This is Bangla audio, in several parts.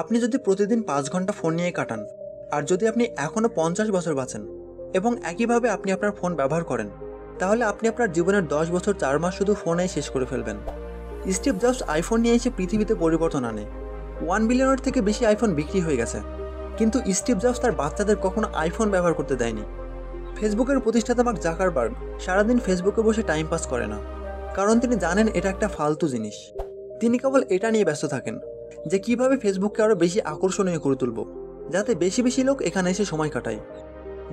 আপনি যদি প্রতিদিন 5 ঘন্টা ফোন নিয়ে কাটান, আর যদি আপনি এখনও 50 বছর বাঁচেন এবং একইভাবে আপনি আপনার ফোন ব্যবহার করেন, তাহলে আপনি আপনার জীবনের 10 বছর 4 মাস শুধু ফোনেই শেষ করে ফেলবেন। স্টিভ জবস আইফোন নিয়ে এসে পৃথিবীতে পরিবর্তন আনে। 1 বিলিয়নের থেকে বেশি আইফোন বিক্রি হয়ে গেছে, কিন্তু স্টিভ জবস তার বাচ্চাদের কখনো আইফোন ব্যবহার করতে দেয়নি। ফেসবুকের প্রতিষ্ঠাতা মার্ক জাকারবার্গ সারাদিন ফেসবুকে বসে টাইম পাস করে না, কারণ তিনি জানেন এটা একটা ফালতু জিনিস। তিনি কেবল এটা নিয়ে ব্যস্ত থাকেন যে কিভাবে ফেসবুককে আরও বেশি আকর্ষণীয় করে তুলব, যাতে বেশি বেশি লোক এখানে এসে সময় কাটায়।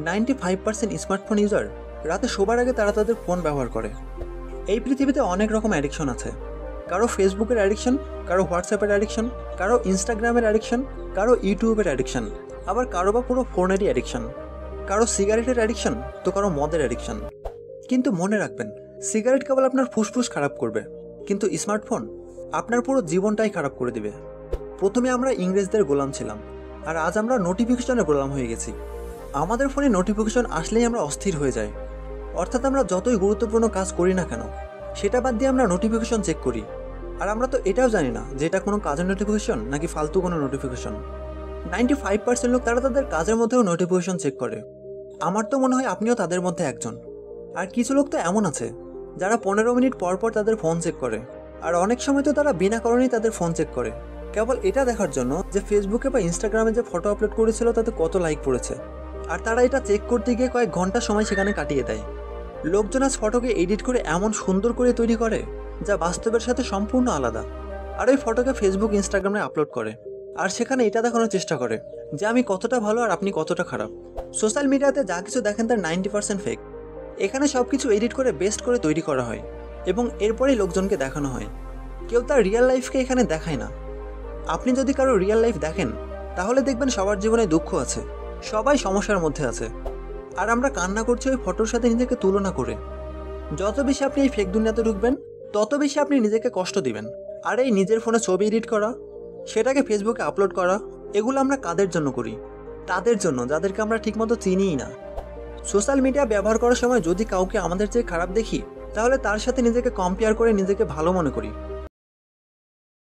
95% স্মার্টফোন ইউজার রাতে শোবার আগে তারা তাদের ফোন ব্যবহার করে। এই পৃথিবীতে অনেক রকম অ্যাডিকশন আছে। কারো ফেসবুকের অ্যাডিকশন, কারো হোয়াটসঅ্যাপের অ্যাডিকশন, কারো ইনস্টাগ্রামের অ্যাডিকশন, কারো ইউটিউবের অ্যাডিকশন, আবার কারো বা পুরো ফোনেরই অ্যাডিকশন, কারো সিগারেটের অ্যাডিকশন, তো কারো মদের অ্যাডিকশন। কিন্তু মনে রাখবেন, সিগারেট কেবল আপনার ফুসফুস খারাপ করবে, কিন্তু স্মার্টফোন আপনার পুরো জীবনটাই খারাপ করে দিবে। প্রথমে আমরা ইংরেজদের গোলাম ছিলাম, আর আজ আমরা নোটিফিকেশনের গোলাম হয়ে গেছি। আমাদের ফোনে নোটিফিকেশন আসলেই আমরা অস্থির হয়ে যাই। অর্থাৎ আমরা যতই গুরুত্বপূর্ণ কাজ করি না কেন, সেটা বাদ দিয়ে আমরা নোটিফিকেশন চেক করি। আর আমরা তো এটাও জানি না যে এটা কোনো কাজের নোটিফিকেশন নাকি ফালতু কোনো নোটিফিকেশন। 95% লোক তারা তাদের কাজের মধ্যেও নোটিফিকেশন চেক করে। আমার তো মনে হয় আপনিও তাদের মধ্যে একজন। আর কিছু লোক তো এমন আছে যারা 15 মিনিট পর পর তাদের ফোন চেক করে, আর অনেক সময় তো তারা বিনা কারণেই তাদের ফোন চেক করে, কেবল এটা দেখার জন্য যে ফেসবুকে বা ইনস্টাগ্রামে যে ফটো আপলোড করেছিল তাতে কত লাইক পড়েছে। আর তারা এটা চেক করতে গিয়ে কয়েক ঘন্টা সময় সেখানে কাটিয়ে দেয়। লোকজন আজ ফটোকে এডিট করে এমন সুন্দর করে তৈরি করে যা বাস্তবের সাথে সম্পূর্ণ আলাদা, আর ওই ফটোকে ফেসবুক ইনস্টাগ্রামে আপলোড করে, আর সেখানে এটা দেখানোর চেষ্টা করে যে আমি কতটা ভালো আর আপনি কতটা খারাপ। সোশ্যাল মিডিয়াতে যা কিছু দেখেন তার 90% ফেক। এখানে সব কিছু এডিট করে বেস্ট করে তৈরি করা হয় এবং এরপরেই লোকজনকে দেখানো হয়। কেউ তার রিয়েল লাইফকে এখানে দেখায় না। আপনি যদি কারো রিয়েল লাইফ দেখেন, তাহলে দেখবেন সবার জীবনে দুঃখ আছে, সবাই সমস্যার মধ্যে আছে, আর আমরা কান্না করছি ওই ফটোর সাথে নিজেকে তুলনা করে। যত বেশি আপনি এই ফেক দুনিয়াতে ঢুকবেন, তত বেশি আপনি নিজেকে কষ্ট দিবেন। আর এই নিজের ফোনে ছবি এডিট করা, সেটাকে ফেসবুকে আপলোড করা, এগুলো আমরা কাদের জন্য করি? তাদের জন্য যাদেরকে আমরা ঠিকমতো চিনিই না। সোশ্যাল মিডিয়া ব্যবহার করার সময় যদি কাউকে আমাদের চেয়ে খারাপ দেখি, তাহলে তার সাথে নিজেকে কম্পেয়ার করে নিজেকে ভালো মনে করি।